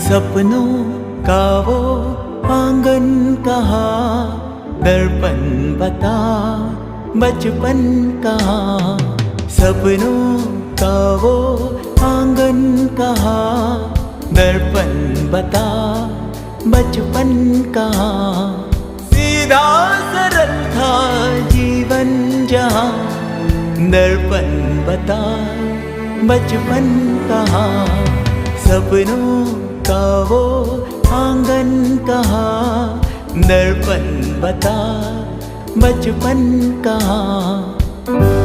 सपनों का वो आंगन कहाँ, दर्पण बता बचपन कहाँ। सपनों का वो आंगन कहाँ, दर्पण बता बचपन कहाँ। सीधा सरल था जीवन जहाँ, दर्पण बता बचपन कहाँ। सपनों का वो आंगन कहाँ, दर्पण बता बचपन कहाँ।